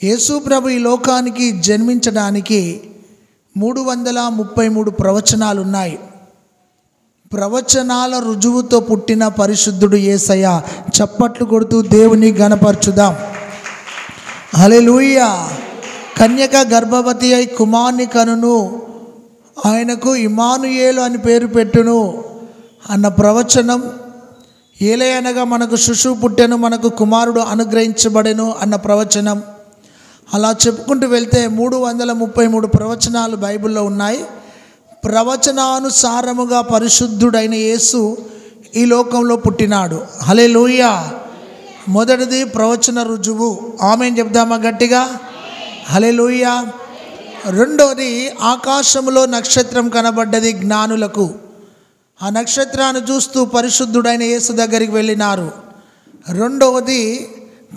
యేసు ప్రభు ఈ లోకానికి జన్మించడానికి 333 ప్రవచనాలు ఉన్నాయి. ప్రవచనాల రుజువుతో పుట్టిన పరిశుద్ధుడు యేసయ్య. చప్పట్లు కొడుతూ దేవుని ఘనపరచుదాం. హల్లెలూయా. కన్యక గర్భవతి అయి కుమారుని కనును, ఆయనకు ఇమ్మానుయేలు అని పేరు పెట్టును అన్న ప్రవచనం. ఏలయనగా మనకు శిశువు పుట్టెను, మనకు కుమారుడు అనుగ్రహించబడెను అన్న ప్రవచనం. అలా చెప్పుకుంటూ వెళ్తే 333 ప్రవచనాలు బైబిల్లో ఉన్నాయి. ప్రవచనానుసారముగా పరిశుద్ధుడైన యేసు ఈ లోకంలో పుట్టినాడు. హల్లెలూయా. మొదటిది ప్రవచన రుజువు. ఆమేన్ చెప్దామా గట్టిగా? హల్లెలూయా. రెండోది ఆకాశంలో నక్షత్రం కనబడ్డది జ్ఞానులకు. ఆ నక్షత్రాన్ని చూస్తూ పరిశుద్ధుడైన యేసు దగ్గరికి వెళ్ళినారు. రెండవది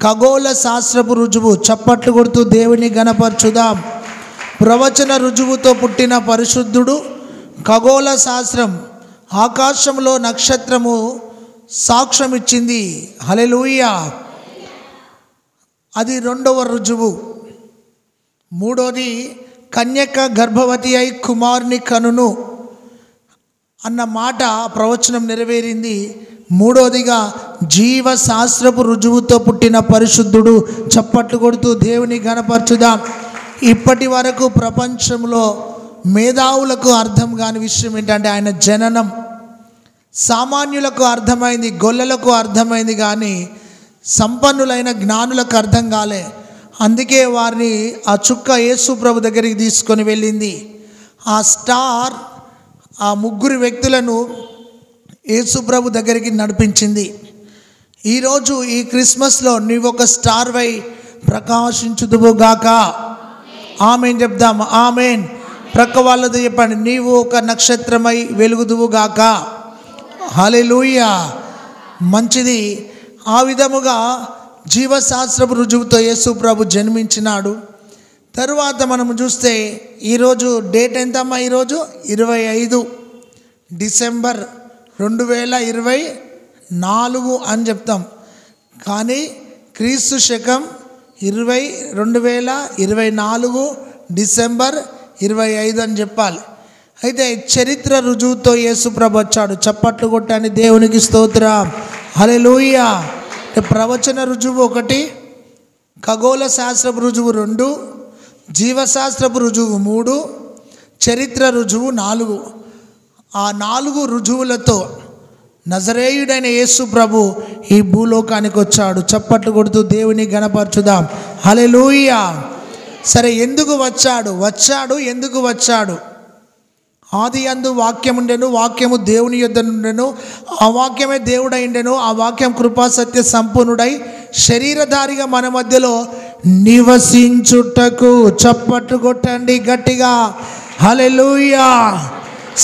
ఖగోళ శాస్త్రపు రుజువు. చప్పట్లు కొడుతూ దేవుని ఘనపరచుదాం. ప్రవచన రుజువుతో పుట్టిన పరిశుద్ధుడు. ఖగోళ శాస్త్రం, ఆకాశంలో నక్షత్రము సాక్ష్యం ఇచ్చింది. హల్లెలూయా. అది రెండవ రుజువు. మూడోది కన్యక గర్భవతి అయి కుమారుని కనును అన్న మాట ప్రవచనం నెరవేరింది. మూడోదిగా జీవశాస్త్రపు రుజువుతో పుట్టిన పరిశుద్ధుడు. చప్పట్లు కొడుతూ దేవుని ఘనపరచుదాం. ఇప్పటి వరకు ప్రపంచంలో మేధావులకు అర్థం కాని విషయం ఏంటంటే ఆయన జననం. సామాన్యులకు అర్థమైంది, గొల్లలకు అర్థమైంది, కానీ సంపన్నులైన జ్ఞానులకు అర్థం కాలే. అందుకే వారిని ఆ చుక్క యేసు ప్రభు దగ్గరికి తీసుకొని వెళ్ళింది. ఆ స్టార్ ఆ ముగ్గురు వ్యక్తులను యేసు ప్రభు దగ్గరికి నడిపించింది. ఈరోజు ఈ క్రిస్మస్లో నీవు ఒక స్టార్ వై ప్రకాశించుదువుగాక. ఆమేన్ చెప్దాం. ఆమేన్. ప్రక్క వాళ్ళతో చెప్పండి, నీవు ఒక నక్షత్రమై వెలుగుదువుగాక. హల్లెలూయా. మంచిది. ఆ విధముగా జీవశాస్త్రపు రుజువుతో యేసు ప్రభు జన్మించినాడు. తరువాత మనం చూస్తే ఈరోజు డేట్ ఎంతమ్మా? ఈరోజు 25 డిసెంబర్ 2024 అని చెప్తాం. కానీ క్రీస్తు శకం 2024 డిసెంబర్ 25 అని చెప్పాలి. అయితే చరిత్ర రుజువుతో యేసు ప్రభు వచ్చాడు. చప్పట్లు కొట్టని దేవునికి స్తోత్రం. హల్లెలూయా. ప్రవచన రుజువు 1, ఖగోళ శాస్త్రపు రుజువు 2, జీవశాస్త్రపు రుజువు 3, చరిత్ర రుజువు 4. ఆ 4 రుజువులతో నజరేయుడైన యేసు ప్రభు ఈ భూలోకానికి వచ్చాడు. చప్పట్లు కొడుతూ దేవుని ఘనపరచుదాం. హల్లెలూయా. సరే, ఎందుకు వచ్చాడు? ఎందుకు వచ్చాడు? ఆది యందు వాక్యముండెను, వాక్యము దేవుని యొద్ద నుండెను, ఆ వాక్యమే దేవుడైండెను, ఆ వాక్యం కృపా సత్య సంపూర్ణుడై శరీరధారిగా మన మధ్యలో నివసించుటకు. చప్పట్లు కొట్టండి గట్టిగా. హల్లెలూయా.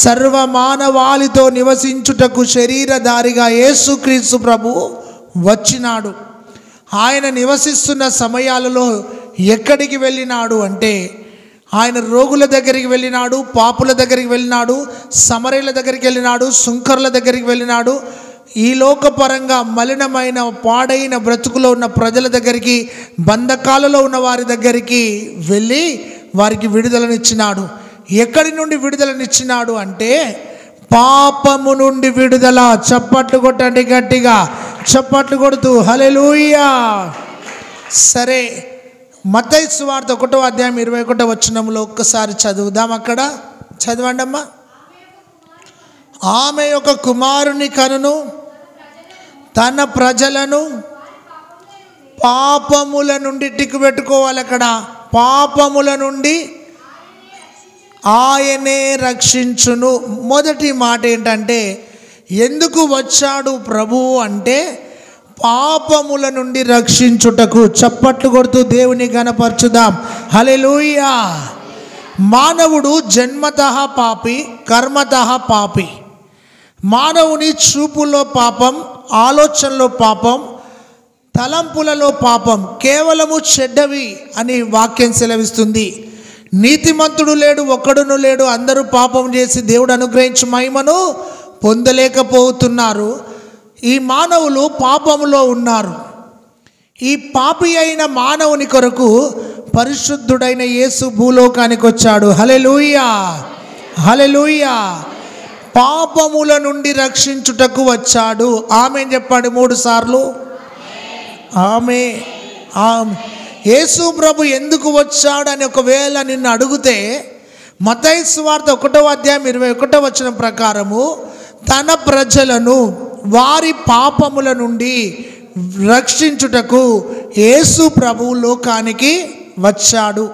సర్వ మానవాళితో నివసించుటకు శరీరధారిగా యేసుక్రీస్తు ప్రభు వచ్చినాడు. ఆయన నివసిస్తున్న సమయాలలో ఎక్కడికి వెళ్ళినాడు అంటే ఆయన రోగుల దగ్గరికి వెళ్ళినాడు, పాపుల దగ్గరికి వెళ్ళినాడు, సమరయుల దగ్గరికి వెళ్ళినాడు, సుంకరుల దగ్గరికి వెళ్ళినాడు. ఈ లోకపరంగా మలినమైన పాడైన బ్రతుకులో ఉన్న ప్రజల దగ్గరికి, బంధకాలలో ఉన్న వారి దగ్గరికి వెళ్ళి వారికి విడుదలనిచ్చినాడు. ఎక్కడి నుండి విడుదలనిచ్చినాడు అంటే పాపము నుండి విడుదల. చప్పట్లు కొట్టండి గట్టిగా. చప్పట్లు కొడుతూ హల్లెలూయా. సరే, మత్తయి సువార్త 1వ అధ్యాయం 21వ వచనంలో ఒక్కసారి చదువుదాం. అక్కడ చదవండి అమ్మా. ఆమె ఒక కుమారుని కనును, తన ప్రజలను పాపముల నుండి టిక్కు పెట్టుకోవాలి. అక్కడ పాపముల నుండి ఆయనే రక్షించును. మొదటి మాట ఏంటంటే ఎందుకు వచ్చాడు ప్రభువు అంటే పాపముల నుండి రక్షించుటకు. చప్పట్లు కొడుతూ దేవుని ఘనపరచుదాం. హల్లెలూయా. మానవుడు జన్మతః పాపి, కర్మతః పాపి. మానవుని చూపులో పాపం, ఆలోచనలో పాపం, తలంపులలో పాపం, కేవలము చెడ్డవి అని వాక్యం సెలవిస్తుంది. నీతిమంతుడు లేడు, ఒక్కడును లేడు. అందరూ పాపం చేసి దేవుడు అనుగ్రహించు మహిమను పొందలేకపోతున్నారు. ఈ మానవులు పాపములో ఉన్నారు. ఈ పాపి అయిన మానవుని కొరకు పరిశుద్ధుడైన యేసు భూలోకానికి వచ్చాడు. హల్లెలూయా, హల్లెలూయా. పాపముల నుండి రక్షించుటకు వచ్చాడు. ఆమేన్ చెప్పండి 3 సార్లు. ఆమె యేసు ప్రభు ఎందుకు వచ్చాడు అని ఒకవేళ నిన్ను అడిగితే మత్తయి సువార్త 1వ అధ్యాయం 21వ వచనం ప్రకారము తన ప్రజలను వారి పాపముల నుండి రక్షించుటకు యేసు ప్రభు లోకానికి వచ్చాడు.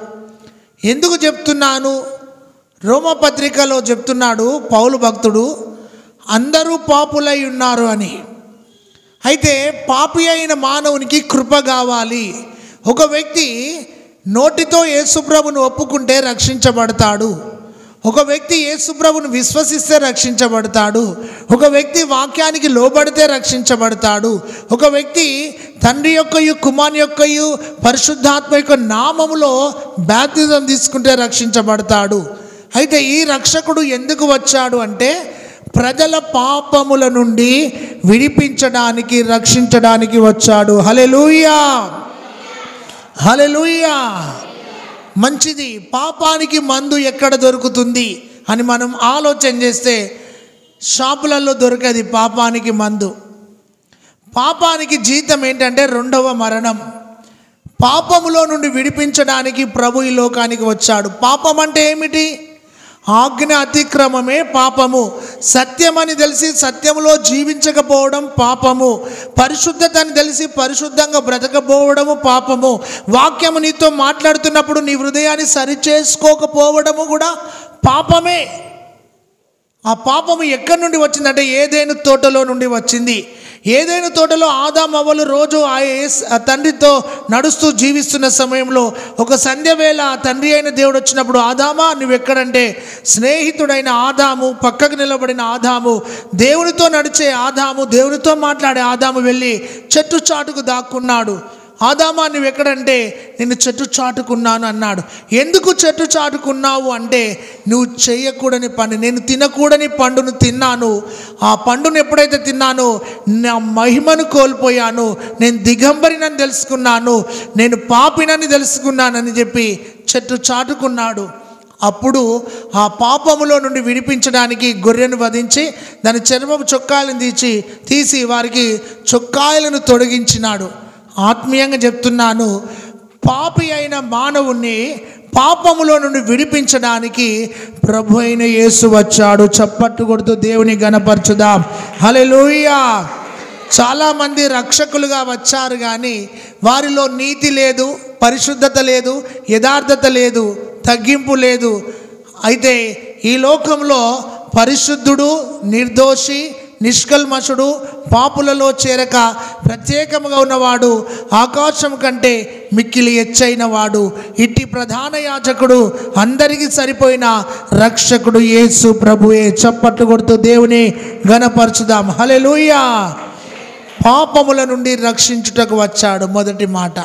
ఎందుకు చెప్తున్నాను? రోమపత్రికలో చెప్తున్నాడు పౌలు భక్తుడు, అందరూ పాపులై ఉన్నారు అని. అయితే పాపి అయిన మానవునికి కృప కావాలి. ఒక వ్యక్తి నోటితో యేసుప్రభును ఒప్పుకుంటే రక్షించబడతాడు. ఒక వ్యక్తి యేసుప్రభును విశ్వసిస్తే రక్షించబడతాడు. ఒక వ్యక్తి వాక్యానికి లోబడితే రక్షించబడతాడు. ఒక వ్యక్తి తండ్రి యొక్కయు కుమారుని యొక్కయు పరిశుద్ధాత్మ యొక్క నామములో బాప్తిజం తీసుకుంటే రక్షించబడతాడు. అయితే ఈ రక్షకుడు ఎందుకు వచ్చాడు అంటే ప్రజల పాపముల నుండి విడిపించడానికి, రక్షించడానికి వచ్చాడు. హల్లెలూయా, హల్లెలూయా. మంచిది. పాపానికి మందు ఎక్కడ దొరుకుతుంది అని మనం ఆలోచన చేస్తే షాపులలో దొరకది పాపానికి మందు. పాపానికి జీతం ఏంటంటే 2వ మరణం. పాపములో నుండి విడిపించడానికి ప్రభు ఈ లోకానికి వచ్చాడు. పాపం అంటే ఏమిటి? ఆజ్ఞ అతిక్రమమే పాపము. సత్యమని తెలిసి సత్యములో జీవించకపోవడం పాపము. పరిశుద్ధతని తెలిసి పరిశుద్ధంగా బ్రతకపోవడము పాపము. వాక్యము నీతో మాట్లాడుతున్నప్పుడు నీ హృదయాన్ని సరిచేసుకోకపోవడము కూడా పాపమే. ఆ పాపము ఎక్కడి నుండి వచ్చిందంటే ఏదైనా తోటలో నుండి వచ్చింది. ఏదైనా తోటలో ఆదాము అవ్వలు రోజు ఆ తండ్రితో నడుస్తూ జీవిస్తున్న సమయంలో ఒక సంధ్య వేళ ఆ తండ్రి అయిన దేవుడు వచ్చినప్పుడు, ఆదామా నువ్వెక్కడంటే, స్నేహితుడైన ఆదాము, పక్కకు నిలబడిన ఆదాము, దేవునితో నడిచే ఆదాము, దేవునితో మాట్లాడే ఆదాము వెళ్ళి చెట్టు చాటుకు దాక్కున్నాడు. ఆదామా నువ్వెక్కడంటే, నిన్ను చెట్టు చాటుకున్నాను అన్నాడు. ఎందుకు చెట్టు చాటుకున్నావు అంటే, నువ్వు చేయకూడని పని, నేను తినకూడని పండును తిన్నాను. ఆ పండును ఎప్పుడైతే తిన్నానో నా మహిమను కోల్పోయాను, నేను దిగంబరినని తెలుసుకున్నాను, నేను పాపినని తెలుసుకున్నానని చెప్పి చెట్టు చాటుకున్నాడు. అప్పుడు ఆ పాపములో నుండి విడిపించడానికి గొర్రెను వధించి దాని చర్మపు చొక్కాయలను తీసి వారికి చొక్కాయలను తొలగించినాడు. ఆత్మీయంగా చెప్తున్నాను, పాపి అయిన మానవుణ్ణి పాపములో నుండి విడిపించడానికి ప్రభు అయిన యేసు వచ్చాడు. చప్పట్లు కొడుతూ దేవుని గణపరచుదాం. హల్లెలూయా. చాలామంది రక్షకులుగా వచ్చారు కానీ వారిలో నీతి లేదు, పరిశుద్ధత లేదు, యథార్థత లేదు, తగ్గింపు లేదు. అయితే ఈ లోకంలో పరిశుద్ధుడు, నిర్దోషి, నిష్కల్మషుడు, పాపులలో చేరక ప్రత్యేకముగా ఉన్నవాడు, ఆకాశం కంటే మిక్కిలి ఎచ్చైన వాడు, ఇట్టి ప్రధాన యాజకుడు, అందరికీ సరిపోయిన రక్షకుడు యేసు ప్రభువే. చప్పట్లు కొడుతూ దేవుని ఘనపరచుదాం. హల్లెలూయా. పాపముల నుండి రక్షించుటకు వచ్చాడు. మొదటి మాట.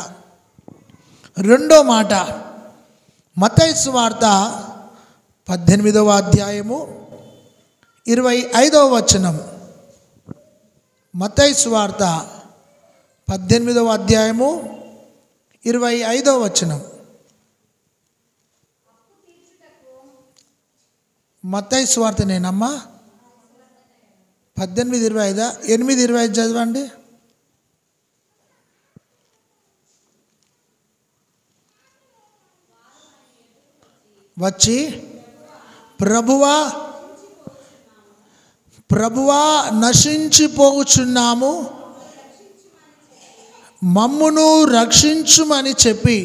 రెండో మాట, మత్తయి సువార్త 18వ అధ్యాయము 25వ వచనం. మత్తయి సువార్త 18వ అధ్యాయము 25వ వచనం. మత్తయి సువార్త నేనమ్మా 18:25, 8:25 చదవండి. వచ్చి ప్రభువా నశించిపోచున్నాము, మమ్మును రక్షించుమని చెప్పి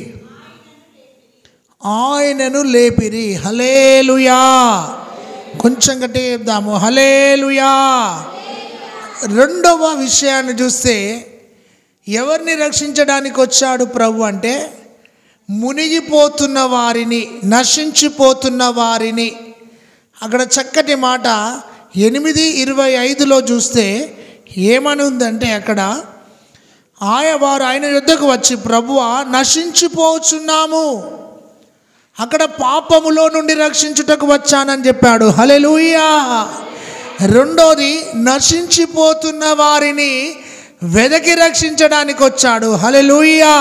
ఆయనను లేపిరి. హల్లెలూయా. కొంచెం గట్టిగా చెప్దాము, హల్లెలూయా. రెండవ విషయాన్ని చూస్తే ఎవరిని రక్షించడానికి వచ్చాడు ప్రభు అంటే, మునిగిపోతున్న వారిని, నశించిపోతున్న వారిని. అక్కడ చక్కటి మాట 8:25లో చూస్తే ఏమని ఉందంటే, అక్కడ వారు ఆయన యుద్ధకు వచ్చి ప్రభువా నశించిపోచున్నాము, అక్కడ పాపములో నుండి రక్షించుటకు వచ్చానని చెప్పాడు. హల్లెలూయా. రెండోది, నశించిపోతున్న వారిని వెదకి రక్షించడానికి వచ్చాడు. హల్లెలూయా.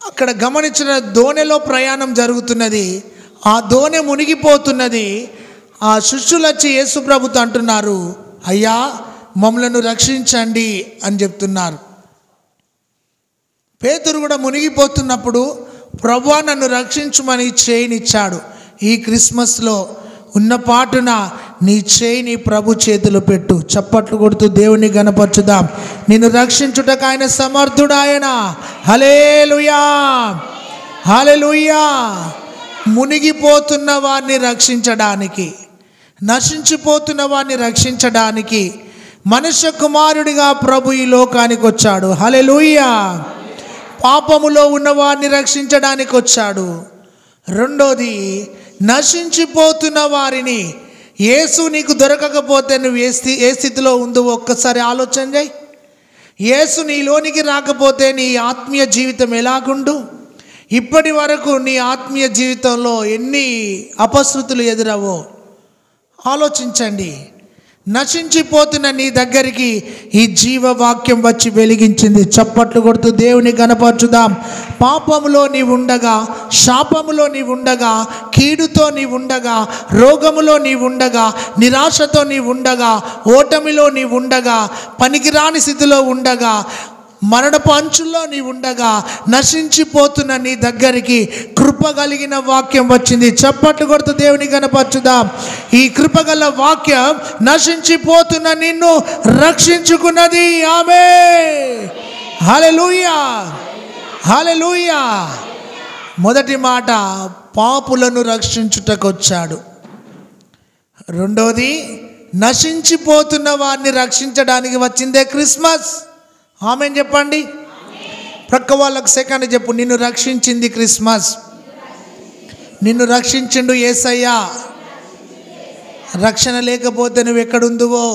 అక్కడ గమనించిన దోణిలో ప్రయాణం జరుగుతున్నది, ఆ దోణి మునిగిపోతున్నది. ఆ శిష్యులు వచ్చి యేసు ప్రభుతో అంటున్నారు, అయ్యా మమ్మలను రక్షించండి అని చెప్తున్నారు. పేతురు కూడా మునిగిపోతున్నప్పుడు ప్రభువా నన్ను రక్షించుమని చేయినిచ్చాడు. ఈ క్రిస్మస్లో ఉన్న పాటున నీ చేయిని ప్రభు చేతిలో పెట్టు. చప్పట్లు కొడుతూ దేవుని గణపరచుదాం. నిన్ను రక్షించుటకు ఆయన సమర్థుడాయన. హల్లెలూయా, హల్లెలూయా. మునిగిపోతున్న వారిని రక్షించడానికి, నశించిపోతున్న వారిని రక్షించడానికి మనుష్య కుమారుడిగా ప్రభు ఈ లోకానికి వచ్చాడు. హల్లెలూయా. పాపములో ఉన్న వారిని రక్షించడానికి వచ్చాడు. రెండోది, నశించిపోతున్న వారిని. యేసు నీకు దొరకకపోతే నువ్వు ఏ స్థితిలో ఉందో ఒక్కసారి ఆలోచన చేయి. యేసు నీలోనికి రాకపోతే నీ ఆత్మీయ జీవితం ఎలాగుండు? ఇప్పటి వరకు నీ ఆత్మీయ జీవితంలో ఎన్ని అపశృతులు ఎదురవో ఆలోచించండి. నశించిపోతున్న నీ దగ్గరికి ఈ జీవవాక్యం వచ్చి వెలిగించింది. చప్పట్లు కొడుతూ దేవుని గణపరచుదాం. పాపములో నీవు ఉండగా, శాపములో నీవు ఉండగా, కీడుతో నీవు ఉండగా, రోగములో నీవు ఉండగా, నిరాశతో నీవు ఉండగా, ఓటమిలో నీవు ఉండగా, పనికిరాని స్థితిలో ఉండగా, మరణపు అంచుల్లో నీ ఉండగా, నశించిపోతున్న నీ దగ్గరికి కృప కలిగిన వాక్యం వచ్చింది. చప్పట్లు కొడుతూ దేవుని గణపరచుదాం. ఈ కృపగల వాక్యం నశించిపోతున్న నిన్ను రక్షించుకున్నది. ఆమేన్, హల్లెలూయా, హల్లెలూయా. మొదటి మాట, పాపులను రక్షించుటకు వచ్చాడు. రెండోది, నశించిపోతున్న వారిని రక్షించడానికి వచ్చిందే క్రిస్మస్. ఆమేన్ చెప్పండి. ప్రక్క వాళ్ళకు సెకండ్ చెప్పు, నిన్ను రక్షించింది క్రిస్మస్. నిన్ను రక్షించిండు యేసయ్య. రక్షణ లేకపోతే నువ్వు ఎక్కడుందువో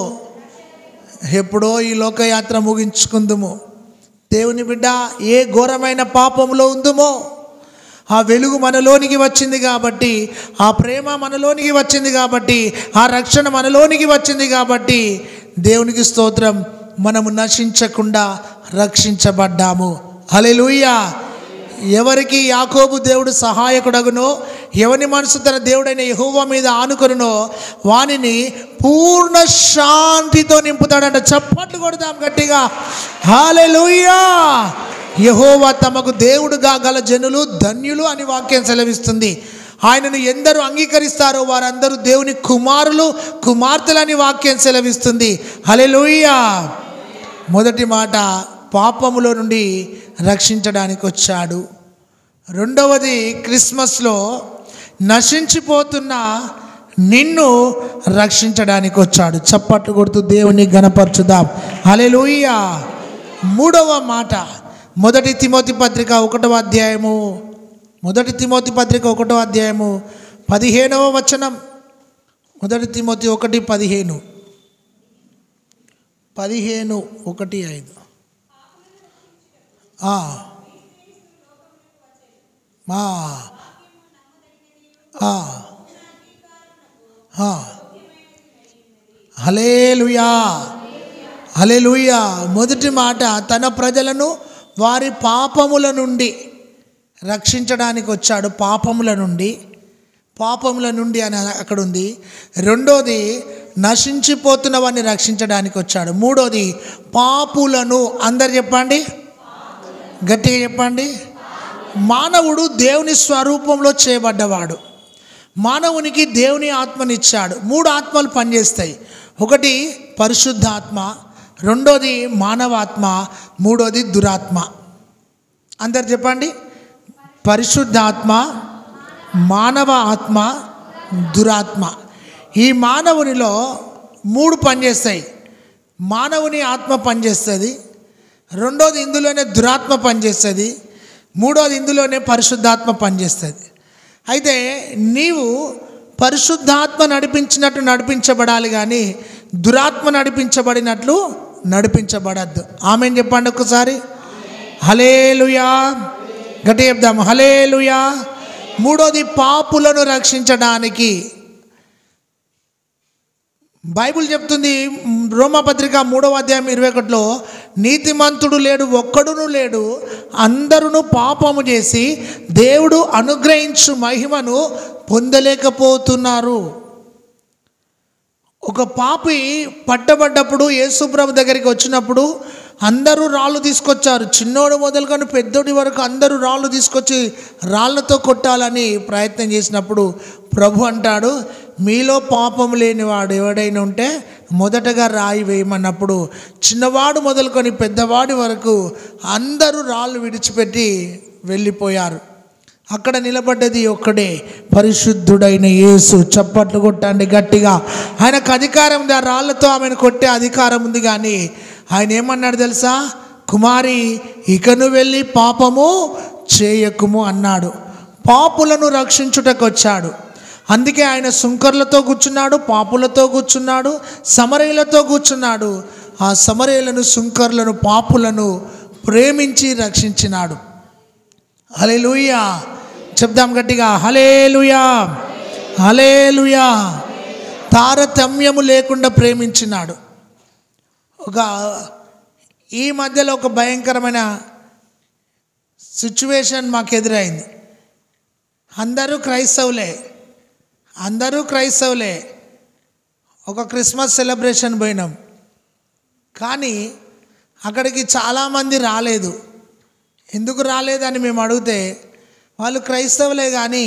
ఎప్పుడో ఈ లోకయాత్ర ముగించుకుందుము. దేవుని బిడ్డ, ఏ ఘోరమైన పాపంలో ఉందుమో ఆ వెలుగు మనలోనికి వచ్చింది కాబట్టి, ఆ ప్రేమ మనలోనికి వచ్చింది కాబట్టి, ఆ రక్షణ మనలోనికి వచ్చింది కాబట్టి దేవునికి స్తోత్రం. మనము నశించకుండా రక్షించబడ్డాము. హల్లెలూయా. ఎవరికి యాకోబు దేవుడు సహాయకుడగునో, ఎవని మనసు తన దేవుడైన యెహోవా మీద ఆనుకొనునో వానిని పూర్ణ శాంతితో నింపుతాడంట. చప్పట్లు కొడదాం గట్టిగా. హల్లెలూయా. యెహోవా తమకు దేవుడుగా గల జనులు ధన్యులు అని వాక్యం సెలవిస్తుంది. ఆయనను ఎందరూ అంగీకరిస్తారో వారందరూ దేవుని కుమారులు, కుమార్తెలని వాక్యం సెలవిస్తుంది. హల్లెలూయా. మొదటి మాట, పాపములో నుండి రక్షించడానికి వచ్చాడు. రెండవది, క్రిస్మస్లో నశించిపోతున్న నిన్ను రక్షించడానికి వచ్చాడు. చప్పట్లు కొడుతూ దేవుని గణపరచుదాం. హల్లెలూయా. మూడవ మాట, మొదటి తిమోతి పత్రిక 1వ అధ్యాయము, మొదటి తిమోతి పత్రిక 1వ అధ్యాయము 15వ వచనం. మొదటి తిమోతి 1:15, 15:1-5. హల్లెలూయా, హల్లెలూయా. మొదటి మాట, తన ప్రజలను వారి పాపముల నుండి రక్షించడానికి వచ్చాడు. పాపముల నుండి అని అక్కడ ఉంది. రెండోది, నశించిపోతున్న వారిని రక్షించడానికి వచ్చాడు. మూడోది, పాపులను. అందరు చెప్పండి, గట్టిగా చెప్పండి. మానవుడు దేవుని స్వరూపంలో చేయబడ్డవాడు. మానవునికి దేవుని ఆత్మనిచ్చాడు. 3 ఆత్మలు పనిచేస్తాయి. ఒకటి పరిశుద్ధాత్మ, రెండోది మానవాత్మ, మూడోది దురాత్మ. అందరు చెప్పండి, పరిశుద్ధాత్మ, మానవ ఆత్మ, దురాత్మ. ఈ మానవునిలో 3 పనిచేస్తాయి. మానవుని ఆత్మ పనిచేస్తుంది, రెండోది ఇందులోనే దురాత్మ పనిచేస్తుంది, మూడోది ఇందులోనే పరిశుద్ధాత్మ పనిచేస్తుంది. అయితే నీవు పరిశుద్ధాత్మ నడిపించినట్టు నడిపించబడాలి, కానీ దురాత్మ నడిపించబడినట్లు నడిపించబడద్దు. ఆమేన్ చెప్పండి ఒకసారి. హల్లెలూయా. గట్టిగా చెప్దాం, హల్లెలూయా. మూడోది, పాపులను రక్షించడానికి. బైబిల్ చెప్తుంది, రోమాపత్రిక 3వ అధ్యాయం 21లో, నీతిమంతుడు లేడు, ఒక్కడును లేడు, అందరూ పాపము చేసి దేవుడు అనుగ్రహించు మహిమను పొందలేకపోతున్నారు. ఒక పాపి పట్టబడ్డప్పుడు యేసుప్రభు దగ్గరికి వచ్చినప్పుడు అందరూ రాళ్ళు తీసుకొచ్చారు. చిన్నోడు మొదలుకొని పెద్దోడి వరకు అందరూ రాళ్ళు తీసుకొచ్చి రాళ్లతో కొట్టాలని ప్రయత్నం చేసినప్పుడు ప్రభు అంటాడు, మీలో పాపం లేనివాడు ఎవడైనా ఉంటే మొదటగా రాయి వేయమన్నప్పుడు చిన్నవాడు మొదలుకొని పెద్దవాడి వరకు అందరూ రాళ్ళు విడిచిపెట్టి వెళ్ళిపోయారు. అక్కడ నిలబడ్డది ఒక్కడే, పరిశుద్ధుడైన యేసు. చప్పట్లు కొట్టండి గట్టిగా. ఆయనకు అధికారం ఉంది, ఆ రాళ్లతో ఆమెను కొట్టే అధికారం ఉంది. కానీ ఆయన ఏమన్నాడు తెలుసా? కుమారి, ఇకను వెళ్ళి పాపము చేయకుము అన్నాడు. పాపులను రక్షించుటకు వచ్చాడు. అందుకే ఆయన సుంకర్లతో కూర్చున్నాడు, పాపులతో కూర్చున్నాడు, సమరయులతో కూర్చున్నాడు. ఆ సమరయులను, సుంకర్లను, పాపులను ప్రేమించి రక్షించినాడు. హల్లెలూయా. చెప్దాం గట్టిగా, హల్లెలూయా, హల్లెలూయా. తారతమ్యము లేకుండా ప్రేమించినాడు. ఈ మధ్యలో ఒక భయంకరమైన సిచ్యువేషన్ మాకు ఎదురైంది. అందరూ క్రైస్తవులే. ఒక క్రిస్మస్ సెలబ్రేషన్ పోయినాం, కానీ అక్కడికి చాలామంది రాలేదు. ఎందుకు రాలేదని మేము అడిగితే వాళ్ళు క్రైస్తవులే కానీ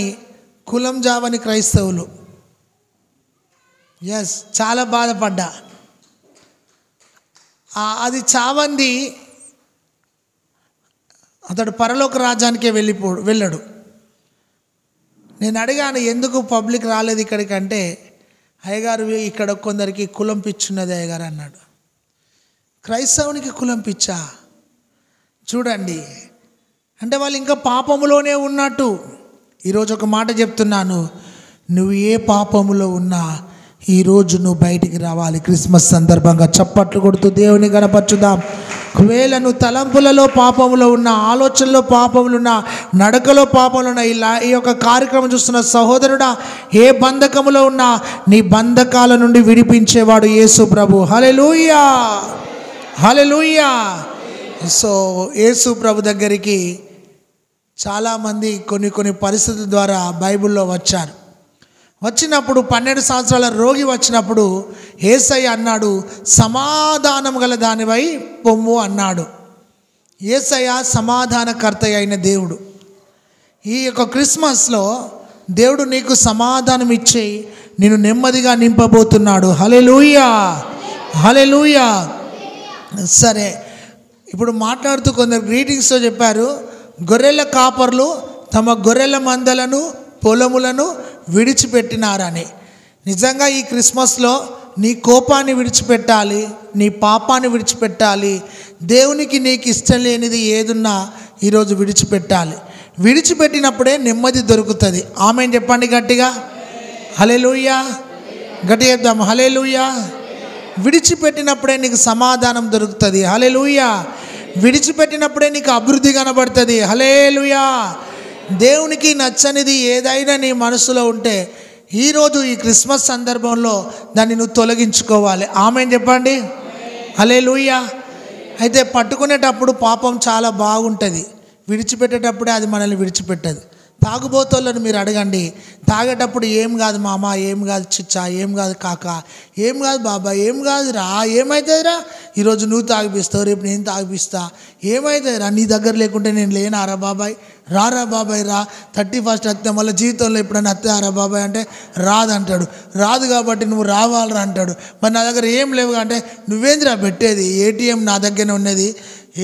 కులం జావని క్రైస్తవులు. చాలా బాధపడ్డా. అది చావంది, అతడు పరలోక రాజ్యానికే వెళ్ళాడు. నేను అడిగాను, ఎందుకు పబ్లిక్ రాలేదు ఇక్కడికంటే, అయ్యగారు ఇక్కడ కొందరికి కులం పిచ్చున్నది అయ్యగారు అన్నాడు. క్రైస్తవునికి కులం పిచ్చా? చూడండి, అంటే వాళ్ళు ఇంకా పాపములోనే ఉన్నట్టు. ఈరోజు ఒక మాట చెప్తున్నాను, నువ్వు ఏ పాపములో ఉన్నా ఈరోజు నువ్వు బయటికి రావాలి. క్రిస్మస్ సందర్భంగా చప్పట్లు కొడుతూ దేవుని గణపరచుదాం. ఒకవేళ నువ్వు తలంపులలో పాపములో ఉన్న, ఆలోచనలో పాపములు ఉన్న, నడకలో పాపములు ఉన్న, ఈ యొక్క కార్యక్రమం చూస్తున్న సహోదరుడా, ఏ బంధకములో ఉన్నా నీ బంధకాల నుండి విడిపించేవాడు యేసు ప్రభు. హల్లెలూయా, హల్లెలూయా. సో యేసు ప్రభు దగ్గరికి చాలామంది కొన్ని పరిస్థితుల ద్వారా బైబిల్లో వచ్చినప్పుడు 12 సంవత్సరాల రోగి వచ్చినప్పుడు యేసయ్య అన్నాడు, సమాధానం గల దానివై పొమ్ము అన్నాడు. యేసయ్య సమాధానకర్త అయిన దేవుడు. ఈ యొక్క క్రిస్మస్లో దేవుడు నీకు సమాధానం ఇచ్చి నిన్ను నెమ్మదిగా నింపబోతున్నాడు. హల్లెలూయా, హల్లెలూయా. సరే, ఇప్పుడు మాట్లాడుతూ కొందరు గ్రీటింగ్స్తో చెప్పారు, గొర్రెల కాపర్లు తమ గొర్రెల మందలను, పొలములను విడిచిపెట్టినారని. నిజంగా ఈ క్రిస్మస్లో నీ కోపాన్ని విడిచిపెట్టాలి, నీ పాపాన్ని విడిచిపెట్టాలి. దేవునికి నీకు ఇష్టం లేనిది ఏదున్నా ఈరోజు విడిచిపెట్టాలి. విడిచిపెట్టినప్పుడే నెమ్మది దొరుకుతుంది. ఆమేన్ చెప్పండి గట్టిగా. హల్లెలూయా, గట్టిగా చెప్దాం, హల్లెలూయా. విడిచిపెట్టినప్పుడే నీకు సమాధానం దొరుకుతుంది. హల్లెలూయా. విడిచిపెట్టినప్పుడే నీకు అభివృద్ధి కనబడుతుంది. హల్లెలూయా. దేవునికి నచ్చనిది ఏదైనా నీ మనసులో ఉంటే ఈరోజు ఈ క్రిస్మస్ సందర్భంలో దాన్ని నువ్వు తొలగించుకోవాలి. ఆమేన్ చెప్పండి. హల్లెలూయా. అయితే పట్టుకునేటప్పుడు పాపం చాలా బాగుంటుంది, విడిచిపెట్టేటప్పుడే అది మనల్ని విడిచిపెట్టదు. తాగుబోతోళ్ళని మీరు అడగండి, తాగేటప్పుడు ఏం కాదు మామ, ఏం కాదు చిచ్చా, ఏం కాదు కాక, ఏం కాదు బాబా, ఏం కాదురా, ఏమవుతుందిరా, ఈరోజు నువ్వు తాగిపిస్తావు, రేపు నేను తాగిపిస్తా, ఏమవుతుందిరా, నీ దగ్గర లేకుంటే నేను లేనారా బాబాయ్, రారా బాబాయ్ రా, 31st వస్తే మళ్ళీ జీవితంలో ఎప్పుడైనా వస్తారా బాబాయ్ అంటే రాదంటాడు. రాదు కాబట్టి నువ్వు రావాలరా అంటాడు. మరి నా దగ్గర ఏం లేవు అంటే నువ్వేందిరా పెట్టేది, ఏటీఎం నా దగ్గరనే ఉన్నది,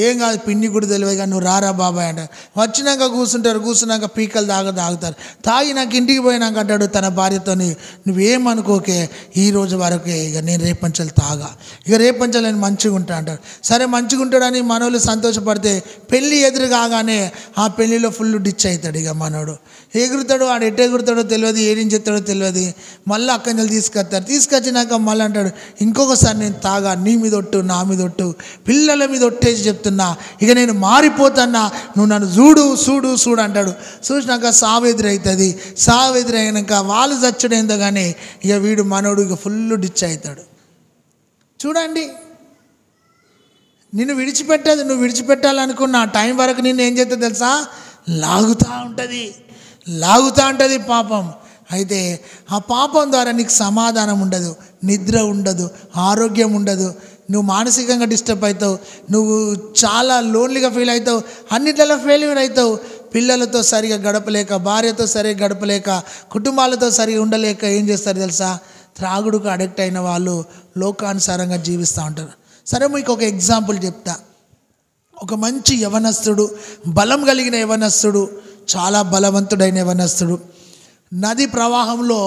ఏం కాదు పిన్ని కూడా తెలియదు కానీ నువ్వు రారా బాబాయ్ అంటారు. వచ్చినాక కూర్చున్నాక పీకలు తాగుతారు. తాగి నాకు ఇంటికి పోయినాక అంటాడు తన భార్యతోని, నువ్వేమనుకోకే, ఈరోజు వరకే, ఇక నేను రేపంచలు తాగా, ఇక రేపంచలు నేను మంచిగా ఉంటా అంటాడు. సరే మంచిగా ఉంటాడని మనోళ్ళు సంతోషపడితే పెళ్ళి ఎదురు కాగానే ఆ పెళ్ళిలో ఫుల్ డిచ్ అవుతాడు. ఇక మనోడు ఎగురుతాడు, ఆడు ఎట్టు ఎగురుతాడో తెలియదు, ఏం చెప్తాడో తెలియదు. మళ్ళీ అక్కడి తీసుకొచ్చినాక మళ్ళీ అంటాడు, ఇంకొకసారి నేను తాగా, నీ మీద ఒట్టు, నా మీద ఒట్టు, పిల్లల మీద ఒట్టేసి చెప్తున్నా, ఇక నేను మారిపోతున్నా, నువ్వు నన్ను చూడు అంటాడు. చూసినాక సావు ఎదురవుతుంది. సావు ఎదురైనాక వాళ్ళు చచ్చుడేందో కానీ ఇక వీడు మనోడు ఇక ఫుల్ డిచ్ అవుతాడు. చూడండి, నిన్ను విడిచిపెట్టదు. నువ్వు విడిచిపెట్టాలనుకున్న ఆ టైం వరకు నిన్ను ఏం చేస్తుంది తెలుసా? లాగుతూ ఉంటుంది పాపం. అయితే ఆ పాపం ద్వారా నీకు సమాధానం ఉండదు, నిద్ర ఉండదు, ఆరోగ్యం ఉండదు, నువ్వు మానసికంగా డిస్టర్బ్ అవుతావు, నువ్వు చాలా లోన్లీగా ఫీల్ అవుతావు, అన్నిట్లలో ఫెయిల్యూర్ అవుతావు. పిల్లలతో సరిగా గడపలేక, భార్యతో సరిగా గడపలేక, కుటుంబాలతో సరిగా ఉండలేక ఏం చేస్తారు తెలుసా? త్రాగుడుకు అడిక్ట్ అయిన వాళ్ళు లోకానుసారంగా జీవిస్తూ ఉంటారు. సరే, మీకు ఒక ఎగ్జాంపుల్ చెప్తా. ఒక మంచి యవనస్తుడు, బలం కలిగిన యవనస్తుడు, చాలా బలవంతుడైన యవనస్తుడు, నది ప్రవాహంలో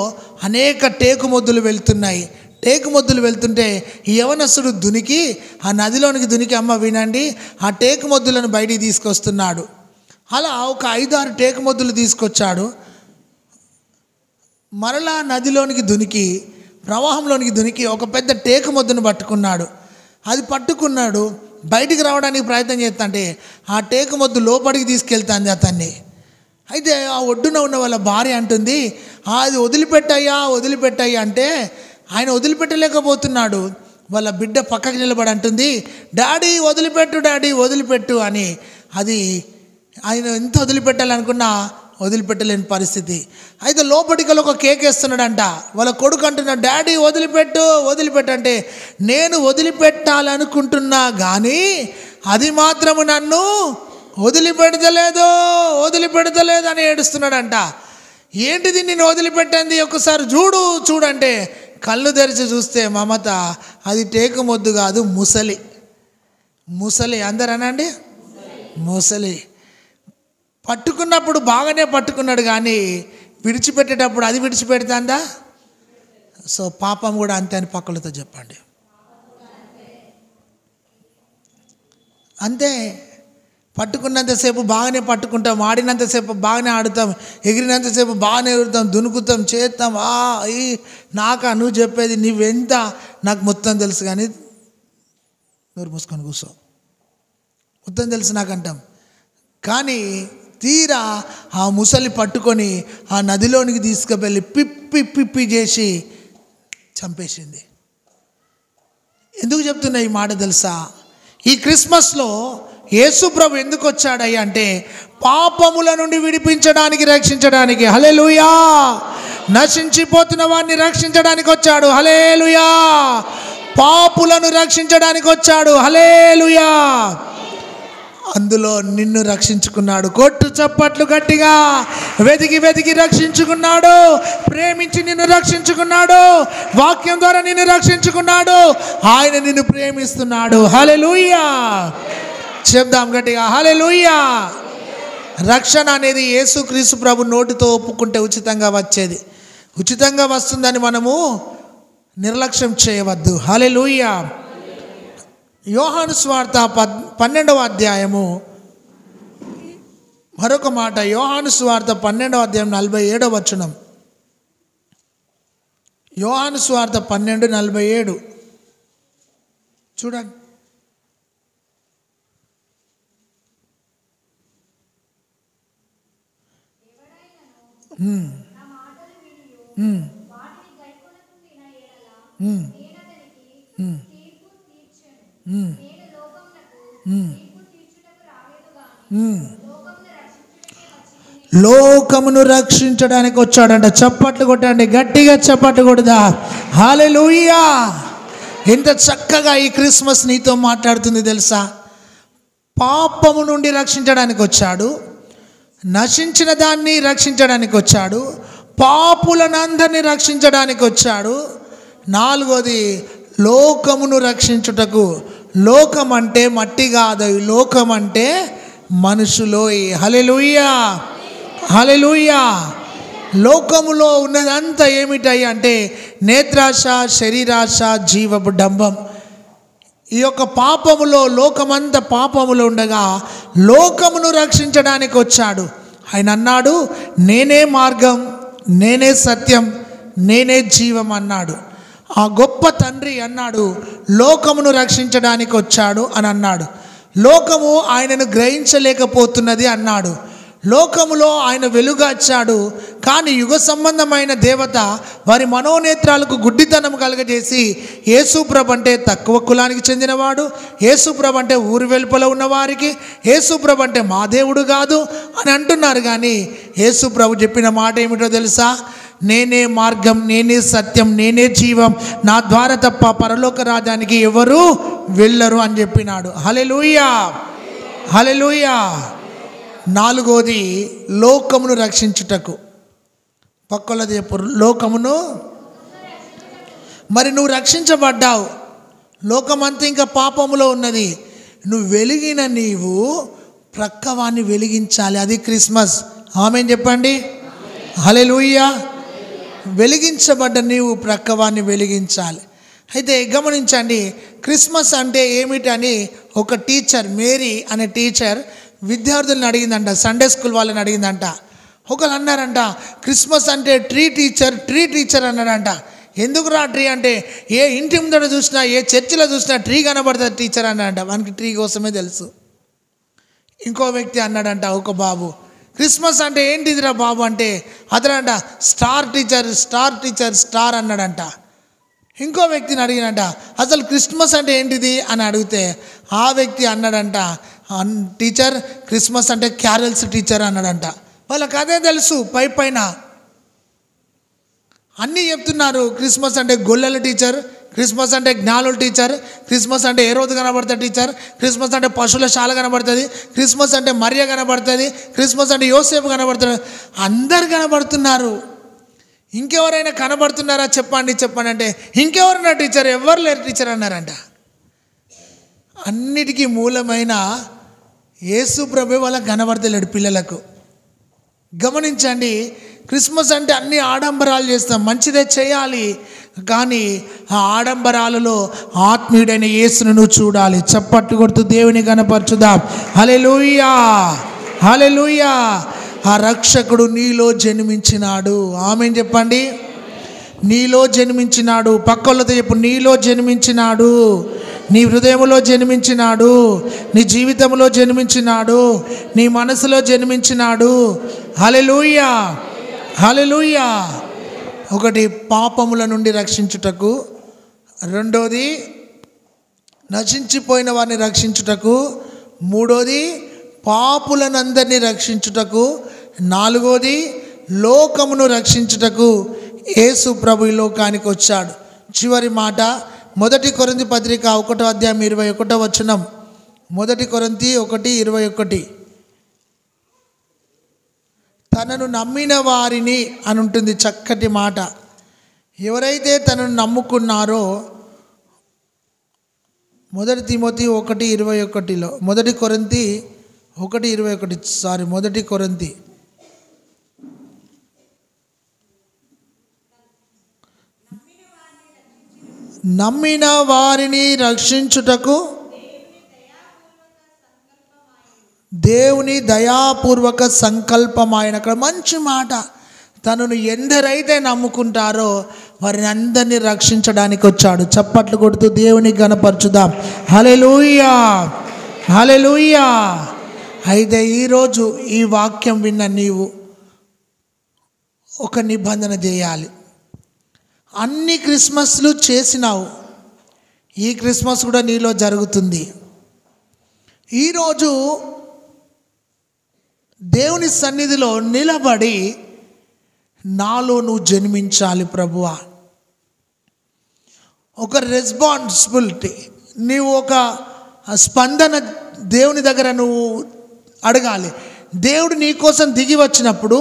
అనేక టేకుమొద్దులు వెళ్తున్నాయి. టేకుమొద్దులు వెళ్తుంటే ఈ యవనస్తుడు దునికి, ఆ నదిలోనికి దునికి, అమ్మ వినండి, ఆ టేకుమొద్దులను బయటికి తీసుకొస్తున్నాడు. అలా ఒక 5-6 టేకుమొద్దులు తీసుకొచ్చాడు. మరలా నదిలోనికి దునికి, ప్రవాహంలోనికి దునికి ఒక పెద్ద టేకుమొద్దును పట్టుకున్నాడు. అది పట్టుకున్నాడు, బయటికి రావడానికి ప్రయత్నం చేస్తుంటే ఆ టేకుమొద్దు లోపలికి తీసుకెళ్తాంది అతన్ని. అయితే ఆ ఒడ్డున ఉన్న వాళ్ళ భార్య అంటుంది, అది వదిలిపెట్టయ్యా అంటే ఆయన వదిలిపెట్టలేకపోతున్నాడు. వాళ్ళ బిడ్డ పక్కకి నిలబడి అంటుంది, డాడీ వదిలిపెట్టు అని. అది ఆయన ఎంత వదిలిపెట్టాలనుకున్నా వదిలిపెట్టలేని పరిస్థితి. అయితే లోపలికి ఒక కేక్ వేస్తున్నాడంట. వాళ్ళ కొడుకు అంటున్నాడు, డాడీ వదిలిపెట్టు అంటే, నేను వదిలిపెట్టాలనుకుంటున్నా కానీ అది మాత్రము నన్ను వదిలిపెడతలేదు అని ఏడుస్తున్నాడంట. ఏంటిది నిన్ను వదిలిపెట్టింది, ఒకసారి చూడంటే కళ్ళు తెరిచి చూస్తే మమత, అది టేకుమొద్దు కాదు, ముసలి. అందరూ అనండి, ముసలి. పట్టుకున్నప్పుడు బాగానే పట్టుకున్నాడు కానీ విడిచిపెట్టేటప్పుడు అది విడిచిపెడుతుందా? సో పాపం కూడా అంతే అని పక్కలతో చెప్పండి. అంతే. పట్టుకున్నంతసేపు బాగానే పట్టుకుంటాం, ఆడినంతసేపు బాగానే ఆడుతాం, ఎగిరినంతసేపు బాగానే ఎగురుతాం, దునుకుతాం, చేస్తాం. నువ్వు చెప్పేది నువ్వెంత నాకు మొత్తం తెలుసు కానీ నోరు మూసుకొని కూర్చో, మొత్తం తెలుసు నాకు అంటాం. కానీ తీరా ఆ ముసలి పట్టుకొని ఆ నదిలోనికి తీసుకువెళ్ళి పిప్పి చేసి చంపేసింది. ఎందుకు చెప్తున్నా ఈ మాట తెలుసా? ఈ క్రిస్మస్లో యేసు ప్రభు ఎందుకు వచ్చాడయ్యా అంటే పాపముల నుండి విడిపించడానికి, రక్షించడానికి. హల్లెలూయా. నశించిపోతున్న వారిని రక్షించడానికి వచ్చాడు. హల్లెలూయా. పాపులను రక్షించడానికి వచ్చాడు. హల్లెలూయా. అందులో నిన్ను రక్షించుకున్నాడు. కొట్టు చప్పట్లు గట్టిగా. వెతికి రక్షించుకున్నాడు. ప్రేమించి నిన్ను రక్షించుకున్నాడు. వాక్యం ద్వారా నిన్ను రక్షించుకున్నాడు. ఆయన నిన్ను ప్రేమిస్తున్నాడు. హల్లెలూయా. చెప్దాం గట్టిగా, హల్లెలూయా. రక్షణ అనేది యేసుక్రీస్తు ప్రభు నోటితో ఒప్పుకుంటే ఉచితంగా వచ్చేది. ఉచితంగా వస్తుందని మనము నిర్లక్ష్యం చేయవద్దు. హల్లెలూయా. యోహాను సువార్త 12వ అధ్యాయము మరొక మాట. యోహాను సువార్త 12వ అధ్యాయం 47వ వచనం. యోహాను సువార్త 12:47 చూడండి. లోకమును రక్షించడానికి వచ్చాడంట. చప్పట్లు కొట్టండి, గట్టిగా చప్పట్లు కొడదా. హల్లెలూయా. ఎంత చక్కగా ఈ క్రిస్మస్ నీతో మాట్లాడుతుంది తెలుసా? పాపము నుండి రక్షించడానికి వచ్చాడు, నశించిన దాన్ని రక్షించడానికి వచ్చాడు, పాపులనందరినీ రక్షించడానికి వచ్చాడు. 4వది లోకమును రక్షించుటకు. లోకం అంటే మట్టి కాదు, లోకం అంటే మనుషులోయ్. హల్లెలూయా. హల్లెలూయా. లోకములో ఉన్నదంతా ఏమిటయ్యా అంటే నేత్రాశ, శరీరాశ, జీవపు డంబం. ఈ యొక్క పాపములో, లోకమంతా పాపములో ఉండగా లోకమును రక్షించడానికి వచ్చాడు. ఆయన అన్నాడు, నేనే మార్గం, నేనే సత్యం, నేనే జీవం అన్నాడు. ఆ గొప్ప తండ్రి అన్నాడు, లోకమును రక్షించడానికి వచ్చాడు అని అన్నాడు. లోకము ఆయనను గ్రహించలేకపోతున్నది అన్నాడు. లోకములో ఆయన వెలుగాచాడు, కానీ యుగ సంబంధమైన దేవత వారి మనోనేత్రాలకు గుడ్డితనం కలగజేసి యేసుప్రభు అంటే తక్కువ కులానికి చెందినవాడు, యేసుప్రభు అంటే ఊరి వెలుపల ఉన్నవారికి, యేసుప్రభు అంటే మా దేవుడు కాదు అని అంటున్నారు. కానీ యేసుప్రభు చెప్పిన మాట ఏమిటో తెలుసా? నేనే మార్గం, నేనే సత్యం, నేనే జీవం, నా ద్వారా తప్ప పరలోక రాజ్యానికి ఎవరు వెళ్ళరు అని చెప్పినాడు. హల్లెలూయా, హల్లెలూయా. నాలుగోది లోకమును రక్షించుటకు. పక్కలది చెప్పు, లోకమును. మరి నువ్వు రక్షించబడ్డావు, లోకమంతా ఇంకా పాపములో ఉన్నది. నువ్వు వెలిగిన నీవు ప్రక్కవాన్ని వెలిగించాలి. అది క్రిస్మస్. ఆమేన్ చెప్పండి. హల్లెలూయా. వెలిగించబడ్డ నీవు ప్రక్కవాన్ని వెలిగించాలి. అయితే గమనించండి, క్రిస్మస్ అంటే ఏమిటని ఒక టీచర్, మేరీ అనే టీచర్ విద్యార్థులను అడిగిందంట, సండే స్కూల్ వాళ్ళని అడిగిందంట. ఒకళ్ళు అన్నారంట, క్రిస్మస్ అంటే ట్రీ టీచర్ అన్నాడంట. ఎందుకురా ట్రీ అంటే, ఏ ఇంటి ముందర చూసినా, ఏ చర్చిలో చూసినా ట్రీ కనబడుతుంది టీచర్ అన్నాడంట. వానికి ట్రీ కోసమే తెలుసు. ఇంకో వ్యక్తి అన్నాడంట, ఒక బాబు, క్రిస్మస్ అంటే ఏంటిదిరా బాబు అంటే, అతనంట స్టార్ టీచర్ అన్నాడంట. ఇంకో వ్యక్తిని అడిగినంట, అసలు క్రిస్మస్ అంటే ఏంటిది అని అడిగితే ఆ వ్యక్తి అన్నాడంట, టీచర్ క్రిస్మస్ అంటే క్యారల్స్ టీచర్ అన్నాడంట. వాళ్ళకి అదే తెలుసు. పైన అన్నీ చెప్తున్నారు. క్రిస్మస్ అంటే గొల్లల టీచర్, క్రిస్మస్ అంటే జ్ఞానుల టీచర్, క్రిస్మస్ అంటే ఏ రోజు కనబడుతుంది టీచర్, క్రిస్మస్ అంటే పశువుల శాల కనబడుతుంది, క్రిస్మస్ అంటే మరియ కనబడుతుంది, క్రిస్మస్ అంటే యోసేపు కనబడుతుంది. అందరు కనబడుతున్నారు. ఇంకెవరైనా కనబడుతున్నారా చెప్పండి అంటే, ఇంకెవరైనా టీచర్, ఎవరు లేరు టీచర్ అన్నారంట. అన్నిటికీ మూలమైన యేసు ప్రభు వాళ్ళకి కనబడతలేడు పిల్లలకు. గమనించండి, క్రిస్మస్ అంటే అన్ని ఆడంబరాలు చేస్తాం, మంచిదే చేయాలి. కానీ ఆ ఆడంబరాలలో ఆత్మీయుడైన యేసును నువ్వు చూడాలి. చప్పట్లు కొడుతూ దేవుని కనపరచుదాం. హల్లెలూయా, హల్లెలూయా. ఆ రక్షకుడు నీలో జన్మించినాడు. ఆమేన్ చెప్పండి. నీలో జన్మించినాడు. పక్కలతో చెప్పు, నీలో జన్మించినాడు, నీ హృదయంలో జన్మించినాడు, నీ జీవితంలో జన్మించినాడు, నీ మనసులో జన్మించినాడు. హల్లెలూయా, హల్లెలూయా. ఒకటి పాపముల నుండి రక్షించుటకు, రెండోది నశించిపోయిన వారిని రక్షించుటకు, మూడోది పాపులనందరినీ రక్షించుటకు, నాలుగోది లోకమును రక్షించుటకు యేసు ప్రభు ఈ లోకానికి వచ్చాడు. చివరి మాట, 1 కొరింథీ పత్రిక 1వ అధ్యాయం 21వ వచనం. 1 కొరింథీ 1:21. తనను నమ్మిన వారిని అని ఉంటుంది. చక్కటి మాట. ఎవరైతే తనను నమ్ముకున్నారో, 1 తిమోతి 1:21లో, 1 కొరింథీ 1:21, 1 కొరింథీ నమ్మిన వారిని రక్షించుటకు దేవుని దయాపూర్వక సంకల్పం ఆయన. అక్కడ మంచి మాట. తనను ఎందరైతే నమ్ముకుంటారో వారిని అందరినీ రక్షించడానికి వచ్చాడు. చప్పట్లు కొడుతూ దేవుని గణపరచుదాం. హల్లెలూయా, హల్లెలూయా. అయితే ఈరోజు ఈ వాక్యం విన్న నీవు ఒక నిబంధన చేయాలి. అన్ని క్రిస్మస్లు చేసినావు, ఈ క్రిస్మస్ కూడా నీలో జరుగుతుంది. ఈరోజు దేవుని సన్నిధిలో నిలబడి, నాలో నువ్వు జన్మించాలి ప్రభువా. ఒక రెస్పాన్సిబిలిటీ, నీవు ఒక స్పందన దేవుని దగ్గర నువ్వు అడగాలి. దేవుడు నీ కోసం దిగి వచ్చినప్పుడు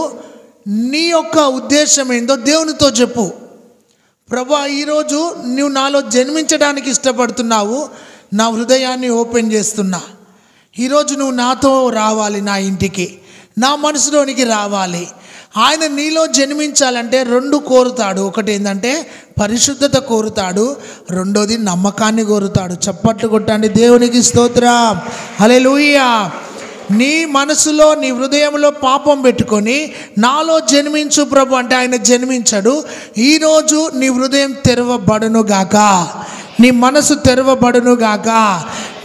నీ యొక్క ఉద్దేశం ఏందో దేవునితో చెప్పు. ప్రభువా, ఈరోజు నువ్వు నాలో జన్మించడానికి ఇష్టపడుతున్నావు, నా హృదయాన్ని ఓపెన్ చేస్తున్నా. ఈరోజు నువ్వు నాతో రావాలి, నా ఇంటికి, నా మనసులోనికి రావాలి. ఆయన నీలో జన్మించాలంటే 2 కోరుతాడు. ఒకటి ఏంటంటే పరిశుద్ధత కోరుతాడు, రెండోది నమ్మకాన్ని కోరుతాడు. చప్పట్లు కొట్టండి, దేవునికి స్తోత్రం. హల్లెలూయా. నీ మనసులో, నీ హృదయంలో పాపం పెట్టుకొని నాలో జన్మించు ప్రభు అంటే ఆయన జన్మించడు. ఈరోజు నీ హృదయం తెరవబడును గాక, నీ మనసు తెరవబడును గాక.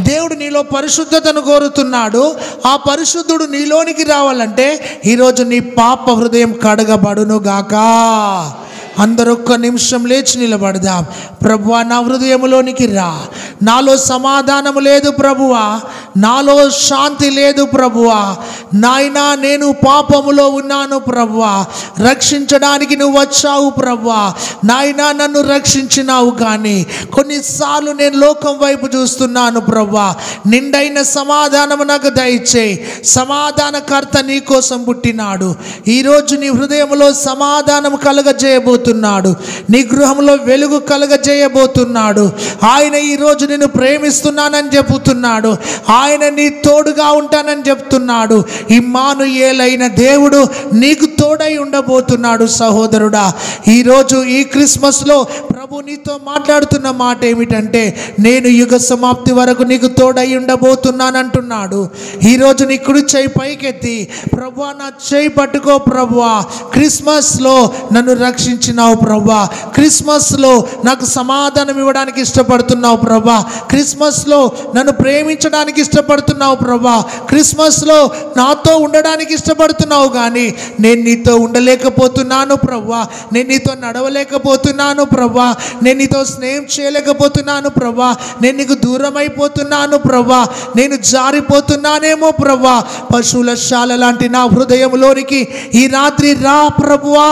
దేవుడు నీలో పరిశుద్ధతను కోరుతున్నాడు. ఆ పరిశుద్ధుడు నీలోనికి రావాలంటే ఈరోజు నీ పాప హృదయం కడగబడును గాక. అందరూ ఒక్క నిమిషం లేచి నిలబడదాం. ప్రభువా, నా హృదయంలోనికి రా. నాలో సమాధానము లేదు ప్రభువా, నాలో శాంతి లేదు ప్రభువా. నాయనా, నేను పాపములో ఉన్నాను ప్రభువా. రక్షించడానికి నువ్వు వచ్చావు ప్రభువా. నాయనా, నన్ను రక్షించినావు, కానీ కొన్నిసార్లు నేను లోకం వైపు చూస్తున్నాను ప్రభువా. నిండైన సమాధానము నాకు దయచేయి. సమాధానకర్త నీ కోసం పుట్టినాడు. ఈరోజు నీ హృదయంలో సమాధానం కలగజేయబోతున్నాడు. నీ గృహంలో వెలుగు కలగజేయబోతున్నాడు. ఆయన ఈరోజు నిన్ను ప్రేమిస్తున్నానని చెబుతున్నాడు. ఆయన నీ తోడుగా ఉంటానని చెప్తున్నాడు. ఇమ్మానుయేలైన దేవుడు నీకు తోడై ఉండబోతున్నాడు. సహోదరుడా, ఈరోజు ఈ క్రిస్మస్లో ప్రభు నీతో మాట్లాడుతున్న మాట ఏమిటంటే, నేను యుగ సమాప్తి వరకు నీకు తోడై ఉండబోతున్నానంటున్నాడు. ఈరోజు నీ కుడి చేయి పైకెత్తి, ప్రభువా నా చేయి పట్టుకో ప్రభువా. క్రిస్మస్లో నన్ను రక్షించినావు ప్రభువా. క్రిస్మస్లో నాకు సమాధానం ఇవ్వడానికి ఇష్టపడుతున్నావు ప్రభువా. క్రిస్మస్లో నన్ను ప్రేమించడానికి ఇష్టపడుతున్నావు ప్రభువా. క్రిస్మస్లో నాతో ఉండడానికి ఇష్టపడుతున్నావు, కానీ నేను నీతో ఉండలేకపోతున్నాను ప్రభువా. నేను నీతో నడవలేకపోతున్నాను ప్రభువా. నేను నీతో స్నేహం చేయలేకపోతున్నాను ప్రభువా. నేను నీకు దూరం అయిపోతున్నాను ప్రభువా. నేను జారిపోతున్నానేమో ప్రభువా. పశువుల శాల లాంటి నా హృదయంలోనికి ఈ రాత్రి రా ప్రభువా,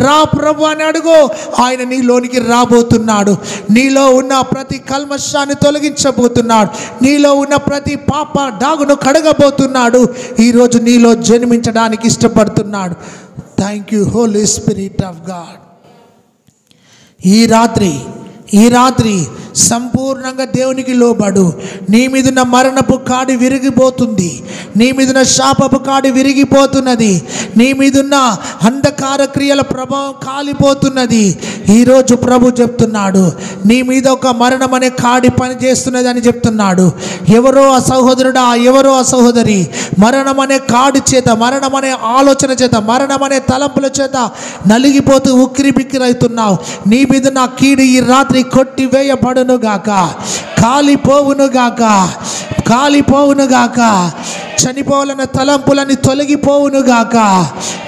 రా ప్రభువా అని అడుగు. ఆయన నీలోనికి రాబోతున్నాడు. నీలో ఉన్న ప్రతి కల్మషాన్ని తొలగించబోతున్నాడు. నీలో ఉన్న ప్రతి పాప డాగును కడగబోతున్నాడు. ఈరోజు నీలో జన్మించడానికి ఇష్టపడుతున్నాడు. Thank you holy spirit of God. ఈ రాత్రి సంపూర్ణంగా దేవునికి లోబడు. నీ మీదున్న మరణపు కాడి విరిగిపోతుంది. నీ మీదున్న శాపపు కాడి విరిగిపోతున్నది. నీ మీదున్న అంధకార క్రియల ప్రభావం కాలిపోతున్నది. ఈరోజు ప్రభు చెప్తున్నాడు, నీ మీద ఒక మరణం అనే కాడి పనిచేస్తున్నది అని చెప్తున్నాడు. ఎవరో ఆ సహోదరుడా, ఎవరో ఆ సహోదరి, మరణం అనే కాడి చేత, మరణం అనే ఆలోచన చేత, మరణం అనే తలంపుల చేత నలిగిపోతూ ఉక్కిరి బిక్కిరి అవుతున్నావు. నీ మీద నా కీడు ఈ రాత్రి కొట్టివేయబడునుగాక, కాలిపోవునుగాక, కాలిపోవునుగాక. చనిపోవాలన్న తలంపులని తొలగిపోవునుగాక.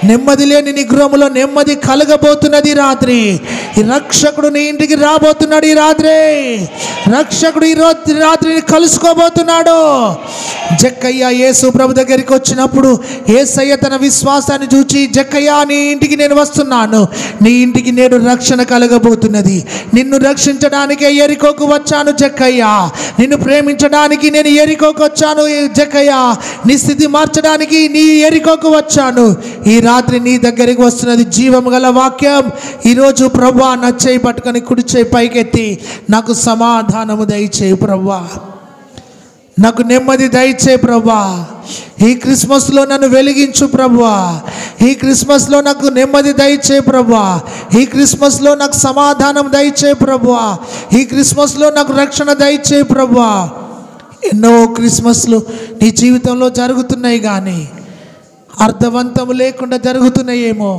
నెమ్మది లేని నీ గృహములో నెమ్మది కలగబోతున్నది. రాత్రి ఈ రక్షకుడు నీ ఇంటికి రాబోతున్నాడు. ఈ రాత్రి రక్షకుడు ఈ రాత్రిని కలుసుకోబోతున్నాడు. జక్కయ్య యేసు ప్రభు దగ్గరికి వచ్చినప్పుడు యేసయ్య తన విశ్వాసాన్ని చూచి, జక్కయ్య నీ ఇంటికి నేను వస్తున్నాను, నీ ఇంటికి నేను రక్షణ కలగబోతున్నది. నిన్ను రక్షించడానికే ఎరికోకు వచ్చాను జక్కయ్య. నిన్ను ప్రేమించడానికి నేను ఎరికోకు వచ్చాను జక్కయ్య. నీ స్థితి మార్చడానికి నీ ఎరికోకు వచ్చాను. ఈ రాత్రి నీ దగ్గరికి వస్తున్నది జీవం గల వాక్యం. ఈరోజు ప్రభువా, నా చేయి పట్టుకొని కుడి చేయి పైకెత్తి, నాకు సమాధానము దయచేయి ప్రభువా, నాకు నెమ్మది దయచేయి ప్రభువా. ఈ క్రిస్మస్లో నన్ను వెలిగించు ప్రభువా. ఈ క్రిస్మస్లో నాకు నెమ్మది దయచేయి ప్రభువా. ఈ క్రిస్మస్లో నాకు సమాధానం దయచేయి ప్రభువా. ఈ క్రిస్మస్లో నాకు రక్షణ దయచేయి ప్రభువా. ఎన్నో క్రిస్మస్లు నీ జీవితంలో జరుగుతున్నాయి, కానీ అర్థవంతం లేకుండా జరుగుతున్నాయేమో.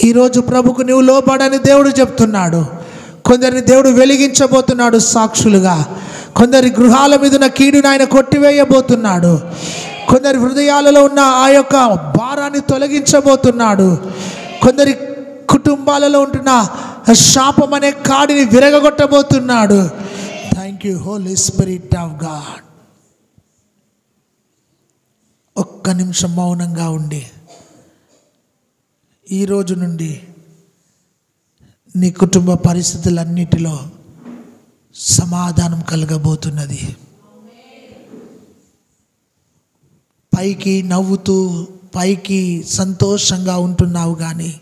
ఈరోజు ప్రభుకు నువ్వు లోబడని దేవుడు చెప్తున్నాడు. కొందరిని దేవుడు వెలిగించబోతున్నాడు సాక్షులుగా. కొందరి గృహాల మీద ఉన్న కీడును ఆయన కొట్టివేయబోతున్నాడు. కొందరి హృదయాలలో ఉన్న ఆ యొక్క భారాన్ని తొలగించబోతున్నాడు. కొందరి కుటుంబాలలో ఉంటున్న శాపం అనే కాడిని విరగొట్టబోతున్నాడు. Thank you holy spirit of God. ఒక్క నిమిషం మౌనంగా ఉండి, ఈరోజు నుండి నీ కుటుంబ పరిస్థితులన్నిటిలో సమాధానం కలగబోతున్నది. పైకి నవ్వుతూ, పైకి సంతోషంగా ఉంటున్నావు, కానీ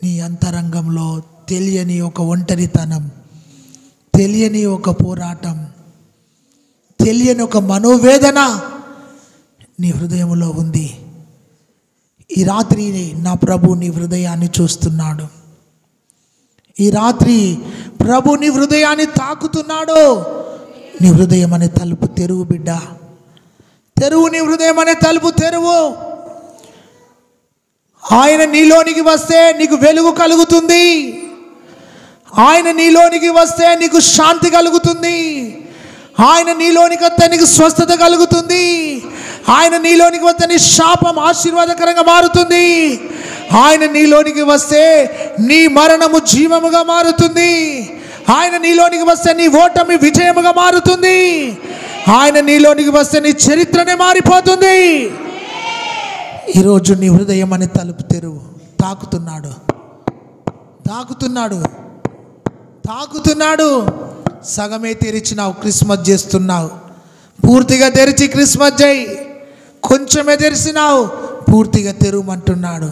నీ అంతరంగంలో తెలియని ఒక ఒంటరితనం, తెలియని ఒక పోరాటం, తెలియని ఒక మనోవేదన నీ హృదయంలో ఉంది. ఈ రాత్రి నా ప్రభు నీ హృదయాన్ని చూస్తున్నాడు. ఈ రాత్రి ప్రభు నీ హృదయాన్ని తాకుతున్నాడు. నీ హృదయం అనే తలుపు తెరువు బిడ్డ, తెరువు. నీ హృదయం అనే తలుపు తెరువు. ఆయన నీలోనికి వస్తే నీకు వెలుగు కలుగుతుంది. ఆయన నీలోనికి వస్తే నీకు శాంతి కలుగుతుంది. ఆయన నీలోనికి వస్తే నీకు స్వస్థత కలుగుతుంది. ఆయన నీలోనికి వస్తే నీ శాపం ఆశీర్వాదకరంగా మారుతుంది. ఆయన నీలోనికి వస్తే నీ మరణము జీవముగా మారుతుంది. ఆయన నీలోనికి వస్తే నీ ఓటమి విజయముగా మారుతుంది. ఆయన నీలోనికి వస్తే నీ చరిత్రనే మారిపోతుంది. ఈరోజు నీ హృదయం అనే తలుపు తెరువు. తాకుతున్నాడు, తాకుతున్నాడు, తాకుతున్నాడు. సగమే తెరిచినావు, క్రిస్మస్ చేస్తున్నావు. పూర్తిగా తెరిచి క్రిస్మస్ చేయి. కొంచెమే తెరిచినావు, పూర్తిగా తెరువమంటున్నాడు.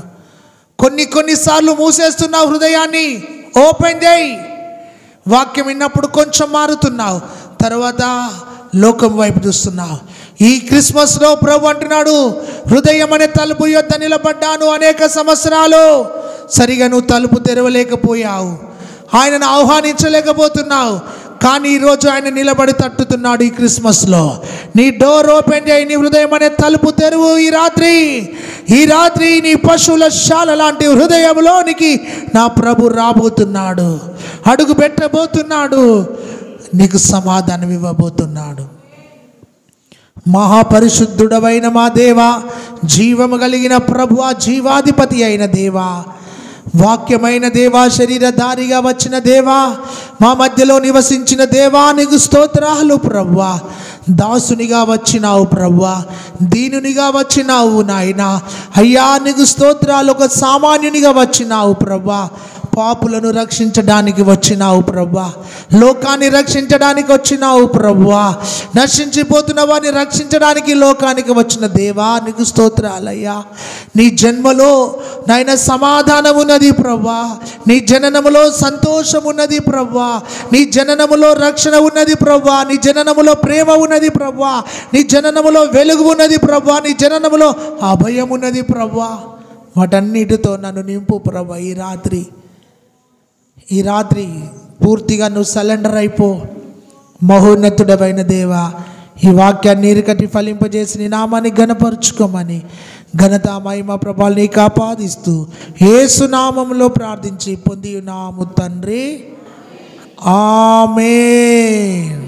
కొన్నిసార్లు మూసేస్తున్నావు హృదయాన్ని, ఓపెన్ చేయి. వాక్యం విన్నప్పుడు కొంచెం మారుతున్నావు, తర్వాత లోకం వైపు చూస్తున్నావు. ఈ క్రిస్మస్లో ప్రభు అంటున్నాడు, హృదయం అనే తలుపు యొద్ద నిలబడ్డాను. అనేక సంవత్సరాలు సరిగా నువ్వు తలుపు తెరవలేకపోయావు, ఆయనను ఆహ్వానించలేకపోతున్నావు. కానీ ఈరోజు ఆయన నిలబడి తట్టుతున్నాడు. ఈ క్రిస్మస్లో నీ డోర్ ఓపెన్ చేయి, నీ హృదయం అనే తలుపు తెరువు. ఈ రాత్రి నీ పశువుల శాల లాంటి హృదయంలోనికి నా ప్రభు రాబోతున్నాడు, అడుగు పెట్టబోతున్నాడు, నీకు సమాధానం ఇవ్వబోతున్నాడు. మహాపరిశుద్ధుడవైన మా దేవా, జీవము కలిగిన ప్రభువా, జీవాధిపతి అయిన దేవా, వాక్యమైన దేవా, శరీరధారిగా వచ్చిన దేవా, మా మధ్యలో నివసించిన దేవా, నీకు స్తోత్రాలు ప్రభువా. దాసునిగా వచ్చినావు ప్రభువా, దీనునిగా వచ్చినావు నాయనా. అయ్యా నీకు స్తోత్రాలు. ఒక సామాన్యునిగా వచ్చినావు ప్రభువా, పాపులను రక్షించడానికి వచ్చినావు ప్రభువా, లోకాన్ని రక్షించడానికి వచ్చినావు ప్రభువా, నశించిపోతున్న వారిని రక్షించడానికి లోకానికి వచ్చిన దేవా, నీకు స్తోత్రాలయ్యా. నీ జన్మలో నాయన సమాధానం ఉన్నది ప్రభువా, నీ జననములో సంతోషం ఉన్నది ప్రభువా, నీ జననములో రక్షణ ఉన్నది ప్రభువా, నీ జననములో ప్రేమ ఉన్నది ప్రభువా, నీ జననములో వెలుగు ఉన్నది ప్రభువా, నీ జననములో అభయం ఉన్నది ప్రభువా. వాటన్నిటితో నన్ను నింపు ప్రభువా. ఈ రాత్రి పూర్తిగా నువ్వు సరెండర్ అయిపో. మహోన్నతుడమైన దేవా, ఈ వాక్యాన్ని నీరుకట్టి ఫలింపజేసి నీ నామాన్ని ఘనపరుచుకోమని, ఘనత మహిమ ప్రభావాలు నీకు ఆపాదిస్తూ యేసు నామములో ప్రార్థించి పొంది ఉన్నాము తండ్రి. ఆమేన్.